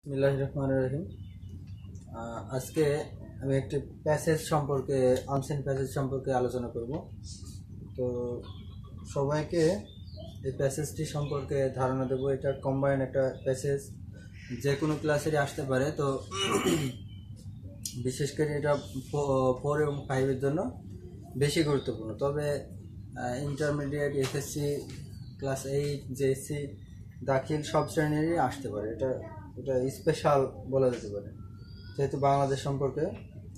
বিসমিল্লাহির রহমানির রহিম। আজকে আমি একটি প্যাসেজ সম্পর্কে আনসিন প্যাসেজ সম্পর্কে আলোচনা করব। তো সবাইকে এই প্যাসেজটি সম্পর্কে ধারণা দেবো। এটা কম্বাইন একটা প্যাসেজ, যে কোনো ক্লাসেরই আসতে পারে। তো বিশেষ করে এটা 4 এবং 5-এর জন্য বেশি গুরুত্বপূর্ণ। তবে ইন্টারমিডিয়েট, এসএসসি, ক্লাস 8, জেএসসি দাখিল সব শ্রেণীরই আসতে পারে। এটা স্পেশাল বলা যেতে পারে, যেহেতু বাংলাদেশ সম্পর্কে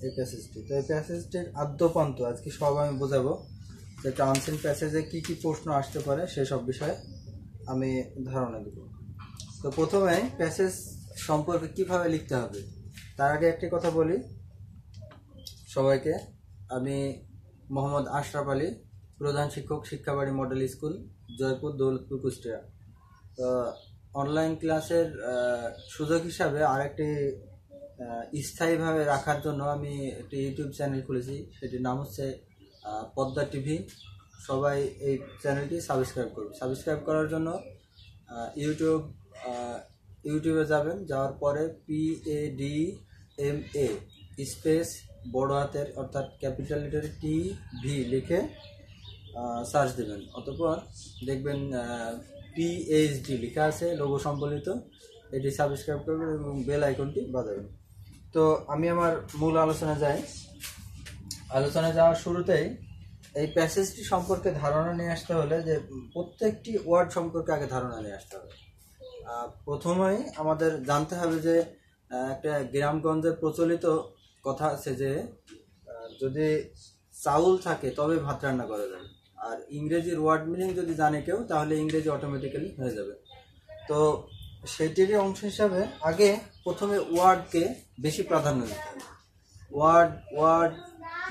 এই প্যাসেজটি। তো এই প্যাসেজটির আদ্যপান্ত আজকে সব আমি বোঝাবো, যে একটা আনসিন প্যাসেজে কী কী প্রশ্ন আসতে পারে সেসব বিষয়ে আমি ধারণা দেব। তো প্রথমে প্যাসেজ সম্পর্কে কিভাবে লিখতে হবে তার আগে একটি কথা বলি সবাইকে। আমি মোহাম্মদ আশরাফ আলী, প্রধান শিক্ষক, শিক্ষাবাড়ি মডেল স্কুল, জয়পুর, দৌলতপুর, কুষ্টিয়া। তো অনলাইন ক্লাসের সুযোগ হিসাবে আরেকটি স্থায়ীভাবে রাখার জন্য আমি একটি ইউটিউব চ্যানেল খুলেছি। সেটির নাম হচ্ছে পদ্মা টিভি। সবাই এই চ্যানেলটি সাবস্ক্রাইব করবে। সাবস্ক্রাইব করার জন্য ইউটিউবে যাবেন, যাওয়ার পরে PADMA স্পেস বড় হাতের অর্থাৎ ক্যাপিটাল লেটারে TV লিখে সার্চ দেবেন। অতঃপর দেখবেন PhD লেখা আছে, লোগো সম্বলিত। এটি সাবস্ক্রাইব করবেন এবং বেল আইকনটি বাজাবেন। তো আমি আমার মূল আলোচনায় যাওয়ার শুরুতেই এই প্যাসেজটি সম্পর্কে ধারণা নিয়ে আসতে হলে যে প্রত্যেকটি ওয়ার্ড সম্পর্কে আগে ধারণা নিয়ে আসতে হবে। প্রথমেই আমাদের জানতে হবে যে একটা গ্রামগঞ্জের প্রচলিত কথা আছে যে যদি চাউল থাকে তবে ভাত রান্না করা যাবে। আর ইংরেজির ওয়ার্ড মিনিং যদি জানে কেউ, তাহলে ইংরেজি অটোমেটিক্যালি হয়ে যাবে। তো সেটিরই অংশ হিসাবে আগে প্রথমে ওয়ার্ডকে বেশি প্রাধান্য দিতে হবে। ওয়ার্ড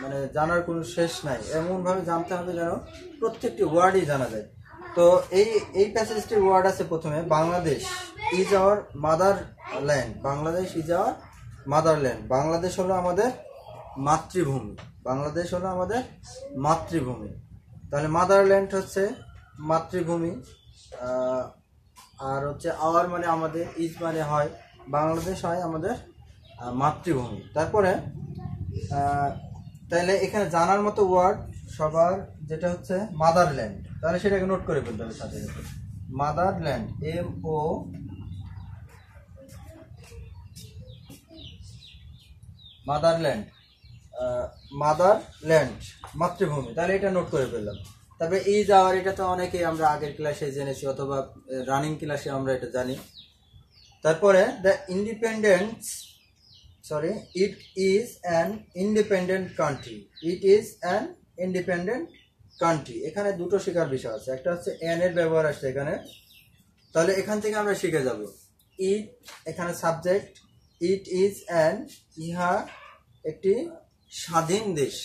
মানে জানার কোনো শেষ নাই, এমনভাবে জানতে হবে যেন প্রত্যেকটি ওয়ার্ডই জানা যায়। তো এই প্যাসেজটির ওয়ার্ড আছে প্রথমে, Bangladesh is our mother land. Bangladesh is our mother land. Bangladesh হলো আমাদের মাতৃভূমি। বাংলাদেশ হলো আমাদের মাতৃভূমি। তাহলে মাদারল্যান্ড হচ্ছে মাতৃভূমি, আর হচ্ছে আওয়ার মানে আমাদের, ইজ মানে হয়, বাংলাদেশ হয় আমাদের মাতৃভূমি। তারপরে তাহলে এখানে জানার মতো ওয়ার্ড সবার যেটা হচ্ছে মাদারল্যান্ড। তাহলে সেটাকে নোট করে ফেলতে হবে সাথে সাথে। মাদারল্যান্ড, মাদারল্যান্ড মাতৃভূমি। তাহলে এটা নোট করে ফেললাম। তবে এই যাওয়ার, এটা তো অনেকেই আমরা আগের ক্লাসে জেনেছি, অথবা রানিং ক্লাসে আমরা এটা জানি। তারপরে it is an independent country. It is an independent country. এখানে দুটো শেখার বিষয় আছে, একটা হচ্ছে এন এর ব্যবহার আসছে এখানে। তাহলে এখান থেকে আমরা শিখে যাব ইট, এখানে সাবজেক্ট, ইট ইজ অ্যান, ইহা একটি স্বাধীন দেশ।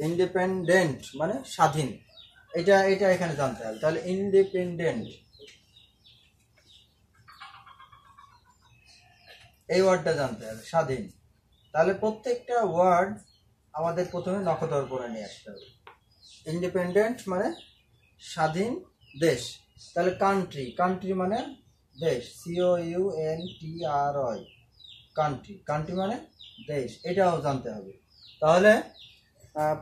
ইন্ডিপেন্ডেন্ট মানে স্বাধীন। এটা এখানে জানতে হবে। তাহলে ইন্ডিপেন্ডেন্ট, এই ওয়ার্ডটা জানতে হবে, স্বাধীন। তাহলে প্রত্যেকটা ওয়ার্ড আমাদের প্রথমে নখদর্পণে নিয়ে আসতে হবে। ইন্ডিপেন্ডেন্ট মানে স্বাধীন দেশ। তাহলে কান্ট্রি মানে দেশ, COUNTRY, কান্ট্রি মানে দেশ, এটাও জানতে হবে। তাহলে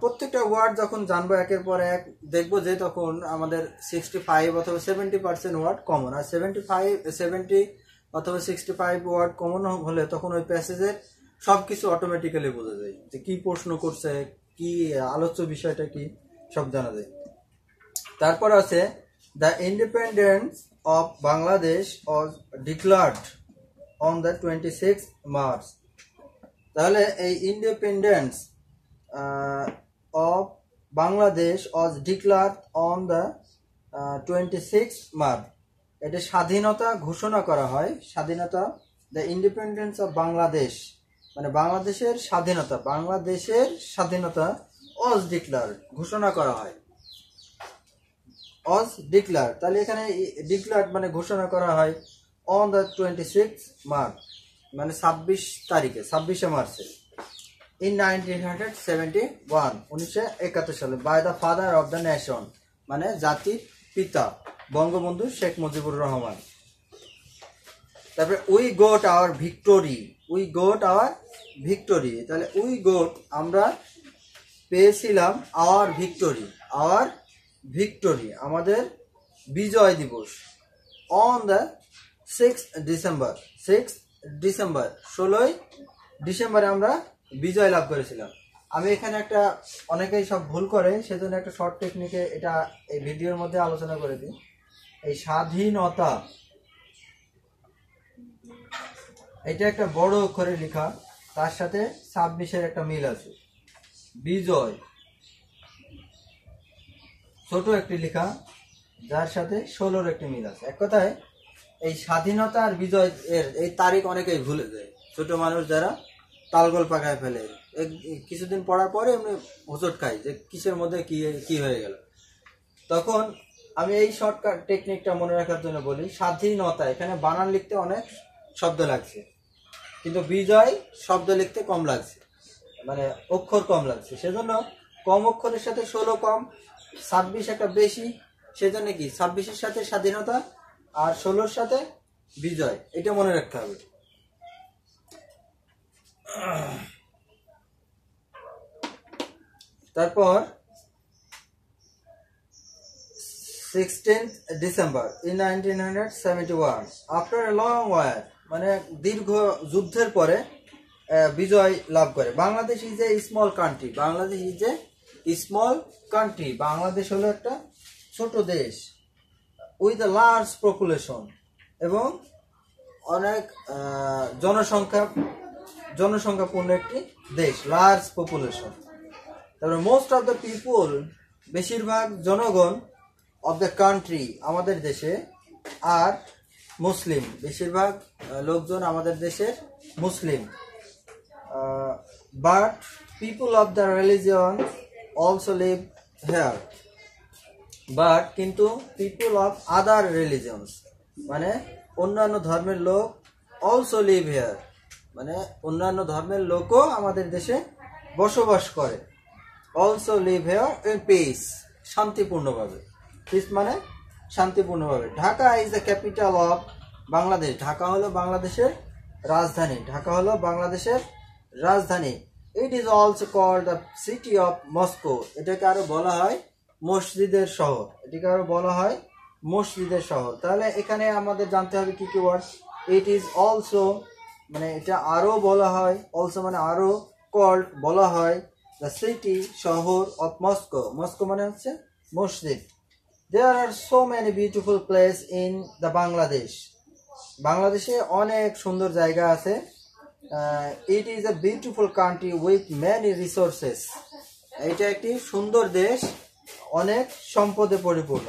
প্রত্যেকটা ওয়ার্ড যখন জানবো একের পর এক, দেখবো যে তখন আমাদের 65 অথবা 70% ওয়ার্ড কমন। আর 70 অথবা 65 ওয়ার্ড কমন হলে তখন ওই প্যাসেজের সব কিছু অটোমেটিক্যালি বোঝা যায়, যে কি প্রশ্ন করছে, কি আলোচ্য বিষয়টা কি, সব জানা যায়। তারপর আছে the independence of Bangladesh was declared on the 26th March। তাহলে এই independence of Bangladesh was declared on the 26th March। এটা স্বাধীনতা ঘোষণা করা হয়। স্বাধীনতা, দ্য ইন্ডিপেন্ডেন্স অফ বাংলাদেশ মানে বাংলাদেশের স্বাধীনতা, ওয়াজ ডিক্লার্ড ঘোষণা করা হয়। ওয়াজ ডিক্লার্ড, তাহলে এখানে ডিক্লার্ড মানে ঘোষণা করা হয় অন দ্য 26th March মানে 26শে মার্চে, ইন 1971 সালে, by the father of the nation মানে জাতির পিতা বঙ্গবন্ধু শেখ মুজিবুর রহমান। তারপরে we got our victory, we got our victory, তাহলে উই গোট আমরা পেয়েছিলাম আওয়ার ভিক্টোরি, আওয়ার ভিক্টোরি আমাদের বিজয় দিবস, on the 6th December, 6 December 16ই ডিসেম্বরে আমরা বিজয় লাভ করেছিলাম। আমি এখানে একটা, অনেকেই সব ভুল করে, সেজন্য একটা শর্ট টেকনিকে এটা এই ভিডিওর মধ্যে আলোচনা করে দিই। এই স্বাধীনতা, এটা একটা বড় অক্ষরে লেখা, তার সাথে 26-এর একটা মিল আছে। বিজয় ছোট একটি লেখা, যার সাথে 16-র একটি মিল আছে। এক কথায় এই স্বাধীনতা আর বিজয় এর এই তারিখ অনেকেই ভুলে যায়, ছোট মানুষ যারা তালগোল পাকায় ফেলে, কিছুদিন পড়ার পরে এমনি হোঁচট খায় যে কিসের মধ্যে কি হয়ে গেল। তখন আমি এই শর্টকাট টেকনিকটা মনে রাখার জন্য বলি, স্বাধীনতা এখানে বানান লিখতে অনেক শব্দ লাগছে, কিন্তু বিজয় শব্দ লিখতে কম লাগছে, মানে অক্ষর কম লাগছে, সেজন্য কম অক্ষরের সাথে 16 কম, 26 একটা বেশি, সেজন্য কি 26-এর সাথে স্বাধীনতা আর 16-র সাথে বিজয়, এটা মনে রাখতে হবে। তারপর 16th December in 1971, after a long war, মানে দীর্ঘ যুদ্ধের পরে বিজয় লাভ করে। Bangladesh is a small country, Bangladesh is a small country, Bangladesh হলো একটা ছোট দেশ, উইথ এ লার্জ পপুলেশন, এবং অনেক জনসংখ্যাপূর্ণ একটি দেশ, লার্জ পপুলেশন। তারপরে মোস্ট অফ দ্য পিপুল, বেশিরভাগ জনগণ, অফ দ্য কান্ট্রি আমাদের দেশে, আর মুসলিম, বেশিরভাগ লোকজন আমাদের দেশের মুসলিম। But people of the religion also live here, but কিন্তু পিপুল অফ আদার রিলিজিয়ন্স, মানে অন্যান্য ধর্মের লোক, অলসো লিভ হেয়ার মানে অন্যান্য ধর্মের লোকও আমাদের দেশে বসবাস করে। Also live here in peace, শান্তিপূর্ণভাবে। পিস মানে শান্তিপূর্ণভাবে। Dhaka is the capital of Bangladesh, Dhaka হলো বাংলাদেশের রাজধানী, ঢাকা হলো বাংলাদেশের রাজধানী। It is also called the city of mosques, এটাকে আরো বলা হয় মসজিদের শহর, এটাকে আরো বলা হয় মসজিদের শহর। তাহলে এখানে আমাদের জানতে হবে কি কি ওয়ার্ড। ইট ইজ অলসো মানে এটা আরো বলা হয়, অলসো মানে আরো, কল্ড বলা হয়, দ্য সিটি শহর অফ মস্কো, মস্কো মানে হচ্ছে মসজিদ। There are so many beautiful place in the Bangladesh, বাংলাদেশে অনেক সুন্দর জায়গা আছে। It is a beautiful country with many resources, এটা একটি সুন্দর দেশ, অনেক সম্পদে পরিপূর্ণ।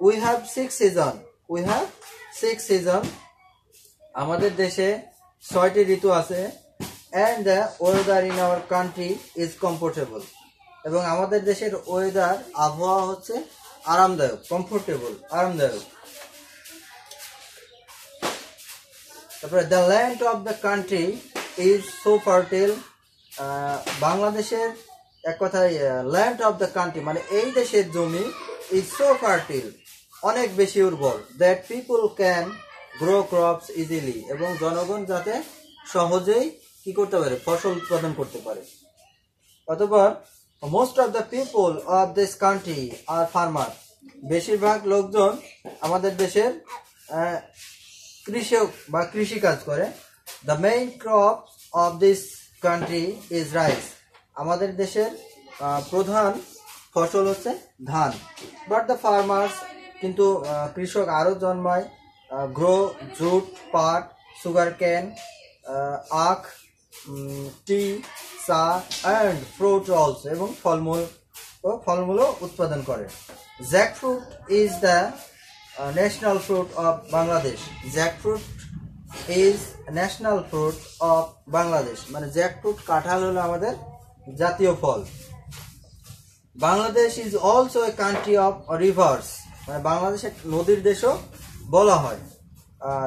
We have 6 season, we have 6 season, আমাদের দেশে 6টি ঋতু আছে। And the weather in our country is comfortable, এবং আমাদের দেশের ওয়েদার, আবহাওয়া হচ্ছে আরামদায়ক, কমফোর্টেবল, আরামদায়ক। তারপরে the land of the country is so fertile, বাংলাদেশের এক কথায় ল্যান্ড অফ দ্য কান্ট্রি মানে এই দেশের জমি, ইজ সো ফার্টাইল অনেক বেশি উর্বর, that people can grow crops easily, এবং জনগণ যাতে সহজেই কি করতে পারে, ফসল উৎপাদন করতে পারে। অথবা most of the people of this country are farmer, বেশিরভাগ লোকজন আমাদের দেশের কৃষক বা কৃষি কাজ করে। The main crop of this country is rice, আমাদের দেশের প্রধান ফসল হচ্ছে ধান। বাট দ্য ফার্মার্স, কিন্তু কৃষক আরও জন্মায়, গ্রো জুট, পাট, সুগার ক্যান, আখ, টি, চা অ্যান্ড ফ্রুট অলসো, এবং ফলমূলও উৎপাদন করে। Jackfruit is the national fruit of Bangladesh, jackfruit is national fruit of Bangladesh, মানে জ্যাকফ্রুট, কাঁঠাল হলো আমাদের জাতীয় ফল। Bangladesh is also a country of rivers, মানে বাংলাদেশের নদীর দেশও বলা হয়।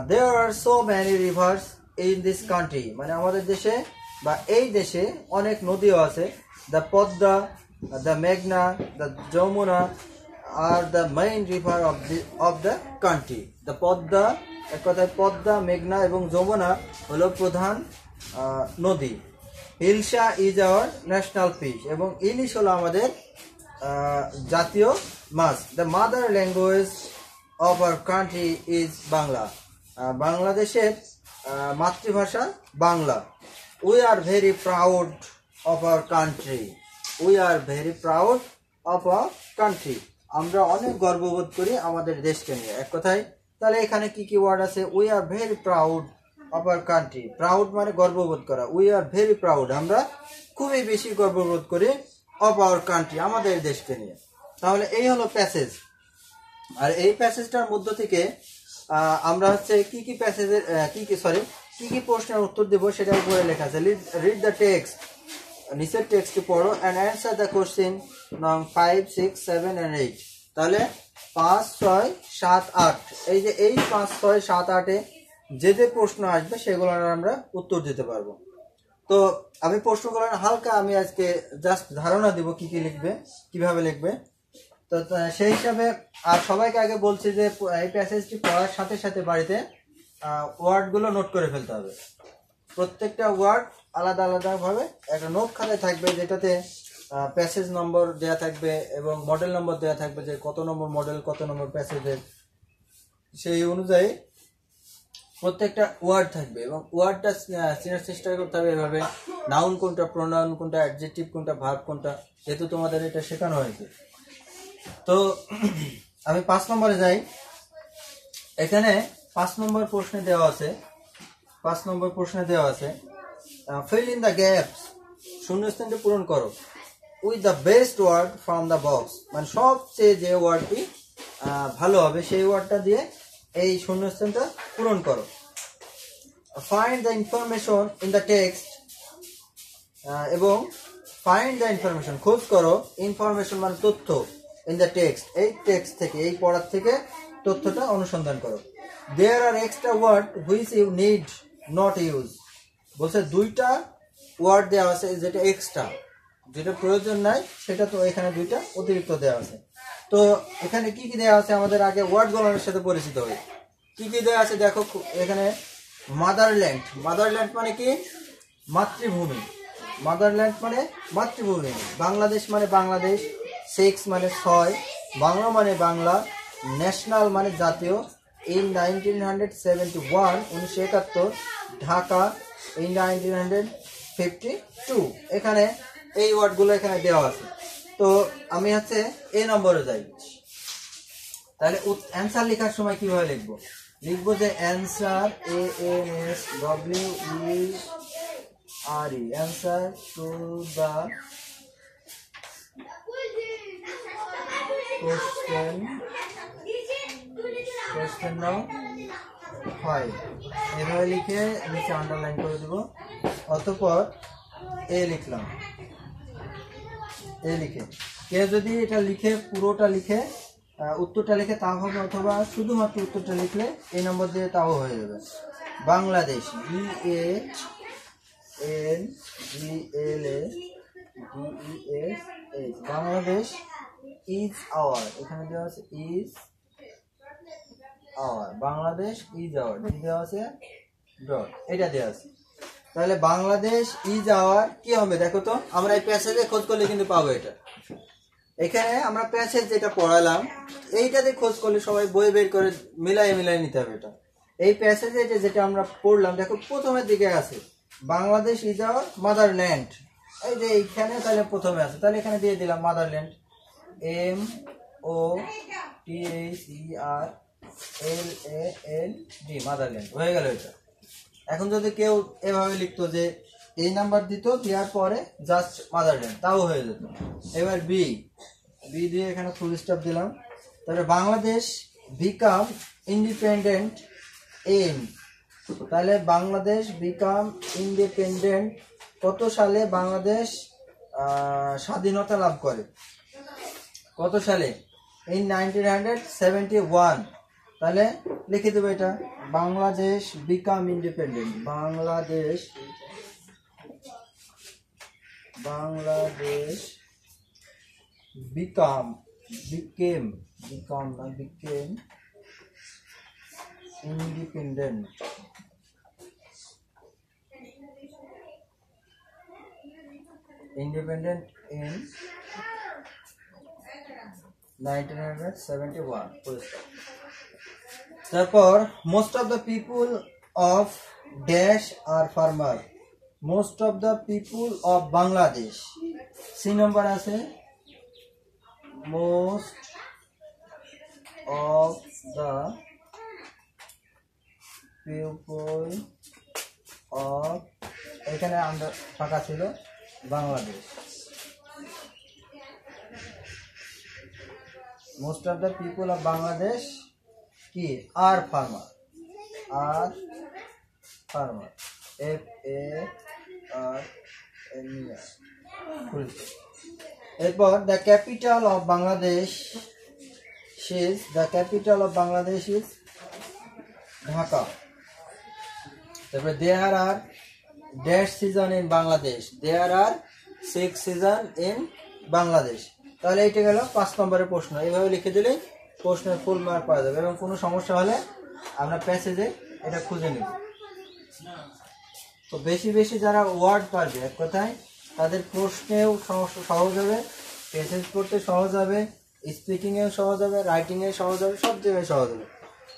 There are so many rivers in this country, মানে আমাদের দেশে বা এই দেশে অনেক নদীও আছে। দ্য পদ্মা, দ্য মেঘনা, the Jamuna are the main river of the country. The Padma, এক কথায় পদ্মা, মেঘনা এবং যমুনা হলো প্রধান নদী। Hilsa is our national fish, এবং ইলিশ হলো আমাদের জাতীয় মাছ। The mother language of our country is Bangla, বাংলাদেশের মাতৃভাষা Bangla. We are very proud of our country, we are very proud of our country, আমরা অনেক গর্ববোধ করি আমাদের দেশকে নিয়ে। এক কথায় তাহলে এখানে কি কি ওয়ার্ড আছে? We are very proud of our country, proud মানে গর্ববোধ করা, উই আর ভেরি প্রাউড আমরা খুবই বেশি গর্ববোধ করি অফ আওয়ার কান্ট্রি আমাদের দেশকে নিয়ে। তাহলে এই হলো প্যাসেজ। আর এই প্যাসেজটার মধ্য থেকে আমরা হচ্ছে কি কি প্যাসেজের কি কি প্রশ্নের উত্তর দেব সেটা উপরে লেখা আছে। রিড দ্য টেক্সট, নিচের টেক্সটটি পড়ো অ্যান্ড অ্যান্সার দ্য কোশ্চেন নং 5, 6, 7 and 8। তাহলে 5, 6, 7, 8, এই যে এই 5, 6, 7, 8-এ যে যে প্রশ্ন আসবে সেগুলোর আমরা উত্তর দিতে পারবো। তো আমি প্রশ্নগুলো হালকা আমি আজকে জাস্ট ধারণা দিব কি কি লিখবে, কিভাবে লিখবে। তো সেই হিসাবে আর সবাইকে আগে বলছি যে এই প্যাসেজটি পড়ার সাথে সাথে বাড়িতে ওয়ার্ডগুলো নোট করে ফেলতে হবে। প্রত্যেকটা ওয়ার্ড আলাদা আলাদাভাবে একটা নোট খাতায় থাকবে, যেটাতে প্যাসেজ নম্বর দেওয়া থাকবে এবং মডেল নম্বর দেওয়া থাকবে, যে কত নম্বর মডেল, কত নম্বর প্যাসেজের, সেই অনুযায়ী প্রত্যেকটা ওয়ার্ড থাকবে। এবং ওয়ার্ডটা চেনার চেষ্টা করতে হবে এভাবে, নাউন কোনটা, প্রোনাউন কোনটা, অ্যাডজেক্টিভ কোনটা, ভার্ব কোনটা, যেহেতু তোমাদের এটা শেখানো হয়েছে। তো আমি 5 নম্বরে যাই। এখানে 5 নম্বর প্রশ্নে দেওয়া আছে, 5 নম্বর প্রশ্নে দেওয়া আছে ফিল ইন দ্য গ্যাপস, শূন্যস্থানটি পূরণ করো with the best word from the box, মানে সবচেয়ে যে ওয়ার্ডটি ভালো হবে সেই ওয়ার্ডটা দিয়ে এই শূন্যস্থানটা পূরণ করো। Find the information in the text, এবং ফাইন্ড দ্য ইনফরমেশন খোঁজ করো, ইনফরমেশন মানে তথ্য, ইন দ্য টেক্সট এই টেক্সট থেকে, এই পড়ার থেকে তথ্যটা অনুসন্ধান করো। There are extra word which you need not use, বলছে 2টা ওয়ার্ড দেওয়া আছে যেটা এক্সট্রা, যেটা প্রয়োজন নাই সেটা তো এখানে 2টা অতিরিক্ত দেওয়া আছে। তো এখানে কি কি দেওয়া আছে আমাদের আগে ওয়ার্ডগুলোর সাথে পরিচিত হই। কি কি দেওয়া আছে দেখো এখানে। মাদারল্যান্ড, মাদারল্যান্ড মানে কি? মাতৃভূমি, মাদারল্যান্ড মানে মাতৃভূমি। বাংলাদেশ মানে বাংলাদেশ, 6 মানে 6, বাংলা মানে বাংলা, ন্যাশনাল মানে জাতীয়, ইন 1971 1971, ঢাকা ইন 1952। এখানে এই ওয়ার্ডগুলো এখানে দেওয়া আছে। তো আমি হচ্ছে এ নম্বরে যাই। তাহলে অ্যান্সার লেখার সময় কিভাবে লিখবো? লিখবো যে answer ANSWERE, answer to the question now 5, এভাবে লিখে নিচে আন্ডারলাইন করে দেবো। অতঃপর এ লিখলাম, এ লিখে কে যদি এটা লিখে পুরোটা লিখে উত্তরটা লিখে তাও হবে, অথবা শুধুমাত্র উত্তরটা লিখলে এই নম্বর দিয়ে তাও হয়ে যাবে। Bangladesh BANGLADES, Bangladesh is our, এখানে দেওয়া আছে is our, Bangladesh is our দেওয়া আছে ডট, এটা দেওয়া আছে। তাহলে বাংলাদেশ ইজ আওয়ার কি হবে দেখো তো, আমরা এই প্যাসেজে খোঁজ করলে কিন্তু পাবো এটা। এখানে আমরা প্যাসেজ যেটা পড়ালাম এইটাতে খোঁজ করলে সবাই বই বের করে মিলাই নিতে হবে এটা। এই প্যাসেজে যেটা আমরা পড়লাম দেখো প্রথমের দিকে আছে বাংলাদেশ ইজ আওয়ার মাদারল্যান্ড, এই যে এইখানে তাহলে প্রথমে আছে, তাহলে এখানে দিয়ে দিলাম মাদারল্যান্ড, MOTHERLAND, মাদারল্যান্ড হয়ে গেল এটা। এখন যদি কেউ এভাবে লিখতো যে এই নাম্বার দিত, দেওয়ার পরে জাস্ট মাদারল্যান্ড, তাও হয়ে যেত। এবার বি দিয়ে এখানে ফুল স্টপ দিলাম। তাহলে বাংলাদেশ বিকাম ইন্ডিপেন্ডেন্ট ইন, তাহলে বাংলাদেশ বিকাম ইন্ডিপেন্ডেন্ট কত সালে বাংলাদেশ স্বাধীনতা লাভ করে, কত সালে? ইন 1971। তাহলে লিখে দেবো এটা, Bangladesh become independent, Bangladesh became independent in 1971 তারপর most of the people of dash are farmer, most of the people of Bangladesh, C number আছে most of the people of এখানে আমরা ফাঁকা ছিল Bangladesh, most of the people of Bangladesh কি are farmer, are farmer, F A R M E R। এরপর the capital of Bangladesh is Dhaka. তারপরে there are dash season in Bangladesh, there are 6 season in Bangladesh। তাহলে এটা গেল 5 নম্বরের প্রশ্ন। এইভাবে লিখে দিলে প্রশ্নের ফুল মার্ক পাওয়া যাবে এবং কোনো সমস্যা হলে আমরা প্যাসেজে এটা খুঁজে নেব। তো বেশি বেশি যারা ওয়ার্ড পারবে এক কথায় তাদের প্রশ্নেও সহজ হবে, প্যাসেজ পড়তে সহজ হবে, স্পিকিংয়েও সহজ হবে, রাইটিংয়ে সহজ হবে, সব জায়গায় সহজ হবে।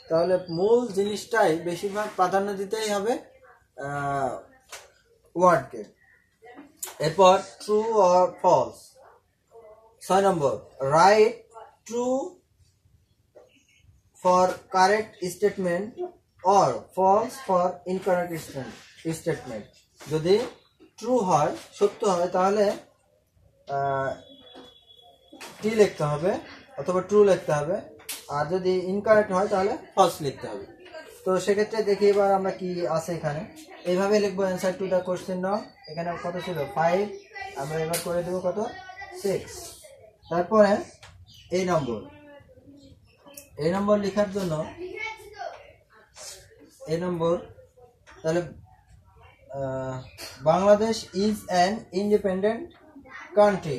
তাহলে মূল জিনিসটাই বেশিরভাগ প্রাধান্য দিতেই হবে ওয়ার্ডকে। এরপর ট্রু অর ফলস। 6 নম্বর right true for correct statement or false for incorrect statement. যদি ট্রু হয়, সত্য হয়, তাহলে টি লিখতে হবে অথবা ট্রু লিখতে হবে, আর যদি ইনকারেক্ট হয় তাহলে ফলস লিখতে হবে। তো সেক্ষেত্রে দেখি এবার আমরা কি আছে এখানে। এইভাবে লিখবো অ্যান্সার টু দ্য কোশ্চেন নাও। এখানে কত ছিল 5, আমরা এবার করে দেবো কত 6। তারপরে এই নম্বর লেখার জন্য এই নম্বর তাহলে Bangladesh is an independent country,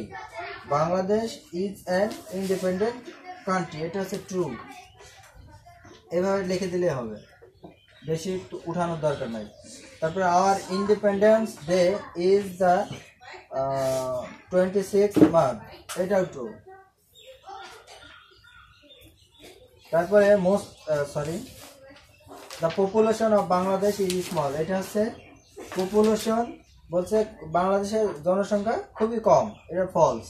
Bangladesh is an independent country, এটা হচ্ছে ট্রু। এভাবে লিখে দিলে হবে, বেশি উঠানোর দরকার নাই। তারপরে our independence day is the 26 March, এটাও ট্রু। তারপরে the population of Bangladesh is small, এটা হচ্ছে পপুলেশন বলছে বাংলাদেশের জনসংখ্যা খুবই কম, এটা ফলস।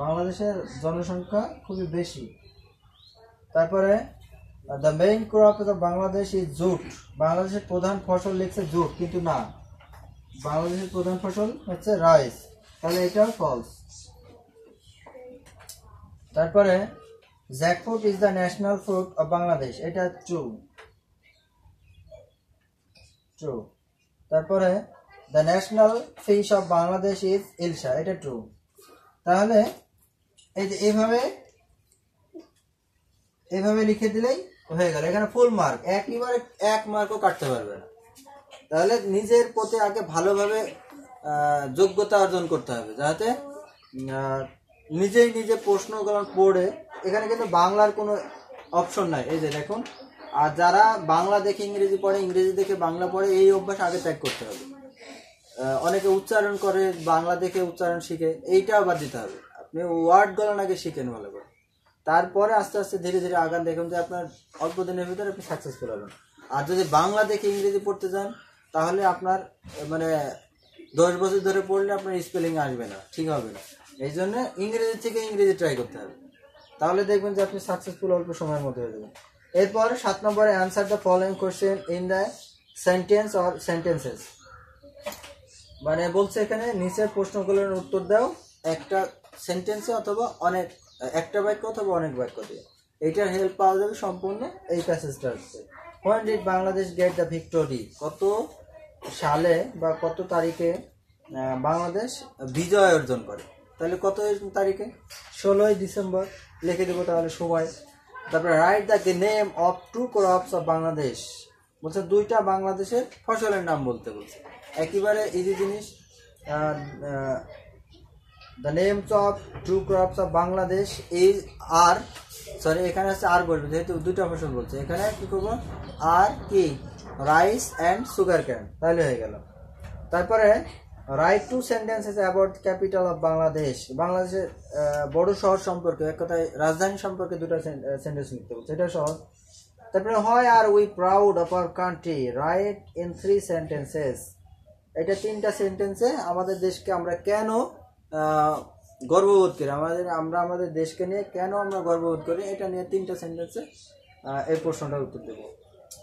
বাংলাদেশের জনসংখ্যা খুবই বেশি। তারপরে the main crop of Bangladesh is jute, বাংলাদেশের প্রধান ফসল লিখছে জুট, কিন্তু না, বাংলাদেশের প্রধান ফসল হচ্ছে রাইস, তাহলে এটাও ফলস। তারপরে jackfruit is the national fruit of Bangladesh, এটা ট্রু। তারপরে the national fish of Bangladesh is Ilsha, এটা ট্রু। তাহলে এই যে এইভাবে লিখে দিলেই হয়ে গেল। এখানে ফুল মার্ক, একেবারে 1 মার্কও কাটতে পারবে না। তাহলে নিজের প্রতি আগে ভালোভাবে যোগ্যতা অর্জন করতে হবে, যাতে নিজে প্রশ্নগুলো পড়ে। এখানে কিন্তু বাংলার কোনো অপশন নাই, এই যে দেখুন। আর যারা বাংলা দেখে ইংরেজি পড়ে, ইংরেজি দেখে বাংলা পড়ে, এই অভ্যাস আগে ত্যাগ করতে হবে। অনেকে উচ্চারণ করে বাংলা দেখে উচ্চারণ শিখে, এইটাও বাদ দিতে হবে। আপনি ওয়ার্ডগুলো আগে শিখেন ভালো করে, তারপরে আস্তে আস্তে ধীরে ধীরে আগান, দেখুন যে আপনার অল্প দিনের ভিতরে আপনি সাকসেসফুল হবেন। আর যদি বাংলা দেখে ইংরেজি পড়তে যান, তাহলে আপনার 10 বছর ধরে পড়লে আপনার স্পেলিং আসবে না, ঠিক হবে না। এই জন্য ইংরেজি থেকে ইংরেজি ট্রাই করতে হবে, তাহলে দেখবেন যে আপনি সাকসেসফুল অল্প সময়ের মধ্যে হয়ে যাবেন। এরপর 7 নম্বরে answer the following question in the sentence or sentences. বলছে এখানে নিচের প্রশ্নগুলোর উত্তর দাও একটা সেন্টেন্সে অথবা একটা বাক্য অথবা অনেক বাক্য দিয়ে। এইটার হেল্প পাওয়া যাবে সম্পূর্ণ এই প্যাসেজটা হচ্ছে। When did Bangladesh get the victory? কত সালে বা কত তারিখে বাংলাদেশ বিজয় অর্জন করে? তাহলে কত তারিখে? 16 ডিসেম্বর লিখে দেবো তাহলে সময়। তারপরে write the name of 2 crops of Bangladesh, বলছে 2টা বাংলাদেশের ফসলের নাম বলতে বলছে, একেবারে ইজি জিনিস। The names of 2 crops of Bangladesh are sorry এখানে হচ্ছে আর বলবে, যেহেতু দুটা ফসল বলছে এখানে কি করবো, আর কি রাইস অ্যান্ড সুগার ক্যান, তাহলে হয়ে গেল। তারপরে right two sentences about capital of Bangladesh, বাংলাদেশের বড় শহর সম্পর্কে, এক কথায় রাজধানী সম্পর্কে দুটা সেন্টেন্স লিখতে বলছে, এটা সহজ। তারপরে হয় are we proud of our country, write in 3 sentences, এটা 3টা সেন্টেন্সে আমাদের দেশকে আমরা কেন গর্ববোধ করি, আমরা আমাদের দেশকে নিয়ে কেন আমরা গর্ববোধ করি, এটা নিয়ে 3টা সেন্টেন্সে এই প্রশ্নটার উত্তর দেব।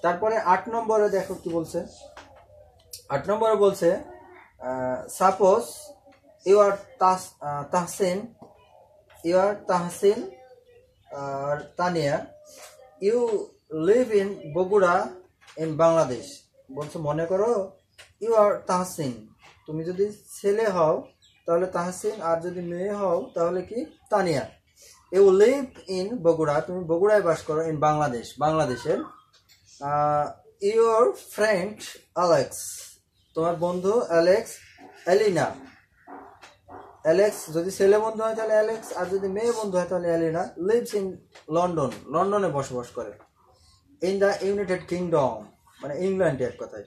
তারপরে 8 নম্বরে দেখো কি বলছে। 8 নম্বরে বলছে সাপোজ ইউ আর তাহসিন আর Tania, you live in Bogura in Bangladesh. বলছে মনে করো ইউ আর তাহসিন, তুমি যদি ছেলে হও তাহলে তাহসিন, আর যদি মেয়ে হও তাহলে কি Tania. You live in Bogura, তুমি বগুড়ায় বাস করো, ইন বাংলাদেশ, বাংলাদেশের। ইউর ফ্রেন্ড অ্যালেক্স, তোমার বন্ধু অ্যালেক্স, এলিনা, অ্যালেক্স যদি ছেলে বন্ধু হয় তাহলে অ্যালেক্স, আর যদি মেয়ে বন্ধু হয় তাহলে এলিনা, লিভস ইন লন্ডন, লন্ডনে বসবাস করে। ইন দ্য ইউনাইটেড কিংডম, মানে ইংল্যান্ডে এক কথায়।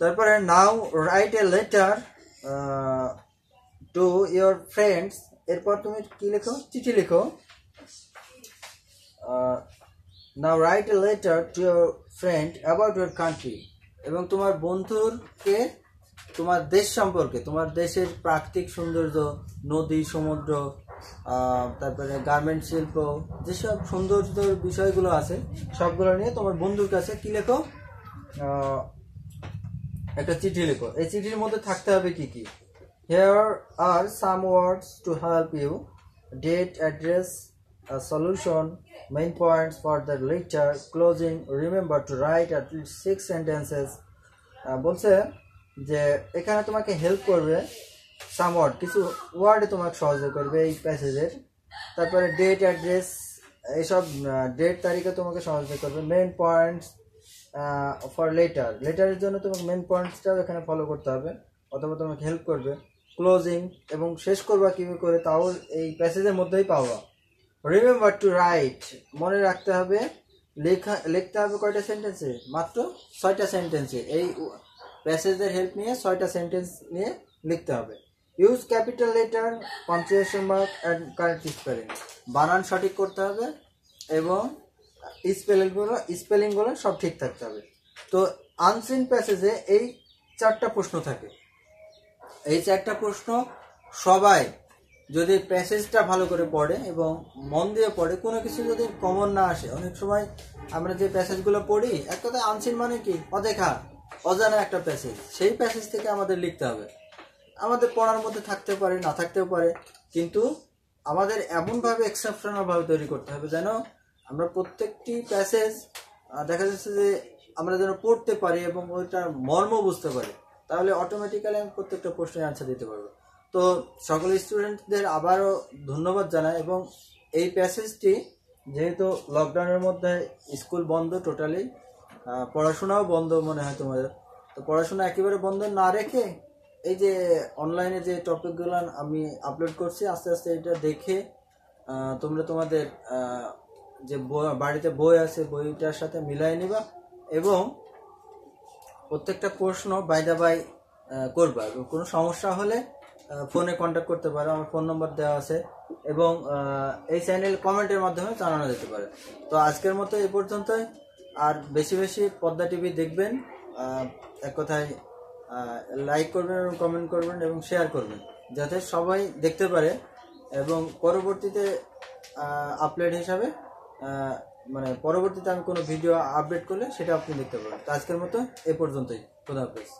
তারপরে now write a letter to your friends, এরপর তুমি কি লেখো, চিঠি লেখো। Now write a letter to your friend about your country, এবং তোমার বন্ধুরকে তোমার দেশ সম্পর্কে, তোমার দেশের প্রাকৃতিক সৌন্দর্য, নদী, সমুদ্র, তারপরে গার্মেন্ট শিল্প, যেসব সৌন্দর্য বিষয়গুলো আছে সবগুলো নিয়ে তোমার বন্ধুর কাছে কি লেখো, একটা চিঠি লেখো। এই চিঠির মধ্যে থাকতে হবে কি কি, here are some words to help you, date, address, solution, main points for the letter, closing, remember to write at least 6 sentences. বলছে যে এখানে তোমাকে হেল্প করবে সাম ওয়ার্ড, কিছু ওয়ার্ডে তোমাকে সহযোগিতা করবে এই প্যাসেজের। তারপরে ডেট, অ্যাড্রেস, এইসব ডেট, তারিখে তোমাকে সহযোগিতা করবে। মেইন পয়েন্টস ফর লেটার, লেটারের জন্য তোমাকে মেইন পয়েন্টসটাও এখানে ফলো করতে হবে, অথবা তোমাকে হেল্প করবে। ক্লোজিং, এবং শেষ করবা কীভাবে করে তাও এই প্যাসেজের মধ্যেই পাওয়া। রিমেম্বার টু রাইট, মনে রাখতে হবে, লিখতে হবে কয়টা সেন্টেন্সে, মাত্র 6টা সেন্টেন্সে। এই প্যাসেজের হেল্প নিয়ে 6টা সেন্টেন্স নিয়ে লিখতে হবে। Use capital letter, punctuation mark and correct spelling, বানান সঠিক করতে হবে এবং স্পেলিংগুলো সব ঠিক থাকতে হবে। তো আনসিন প্যাসেজে এই 4টা প্রশ্ন থাকে। এই 4টা প্রশ্ন সবাই যদি প্যাসেজটা ভালো করে পড়ে এবং মন দিয়ে পড়ে, কোনো কিছু যদি কমন না আসে, অনেক সময় আমরা যে প্যাসেজগুলো পড়ি, এক কথায় আনসিন মানে কি, অদেখা, অজানা একটা প্যাসেজ, সেই প্যাসেজ থেকে আমাদের লিখতে হবে। আমাদের পড়ার মধ্যে থাকতে পারে, না থাকতেও পারে, কিন্তু আমাদের এমনভাবে এক্সেপশনালভাবে তৈরি করতে হবে যেন আমরা প্রত্যেকটি প্যাসেজ দেখা যাচ্ছে যে আমরা যেন পড়তে পারি এবং ওইটার মর্ম বুঝতে পারি, তাহলে অটোমেটিক্যালি আমি প্রত্যেকটা প্রশ্নের অ্যান্সার দিতে পারবো। তো সকল স্টুডেন্টদের আবারও ধন্যবাদ জানাই। এবং এই প্যাসেজটি যেহেতু লকডাউনের মধ্যে স্কুল বন্ধ, টোটালি পড়াশোনাও বন্ধ মনে হয় তোমাদের, তো পড়াশোনা একেবারে বন্ধ না রেখে এই যে অনলাইনে যে টপিকগুলো আমি আপলোড করছি, আস্তে আস্তে এটা দেখে তোমরা তোমাদের যে বাড়িতে বই আছে বইটার সাথে মিলাই নিবা এবং প্রত্যেকটা প্রশ্ন বাই দা বাই করবা। এবং কোনো সমস্যা হলে ফোনে কন্ট্যাক্ট করতে পারো, আমার ফোন নম্বর দেওয়া আছে, এবং এই চ্যানেল কমেন্টের মাধ্যমে জানানো যেতে পারে। তো আজকের মতো এই পর্যন্তই। আর বেশি বেশি পদ্মা টিভি দেখবেন, এক কথায় লাইক করবেন এবং কমেন্ট করবেন এবং শেয়ার করবেন যাতে সবাই দেখতে পারে, এবং পরবর্তীতে আপলোড হিসাবে মানে পরবর্তীতে আমি কোনো ভিডিও আপডেট করলে সেটা আপনি দেখতে পাবেন। তো আজকের মতো এ পর্যন্তই, খোদা হাফেজ।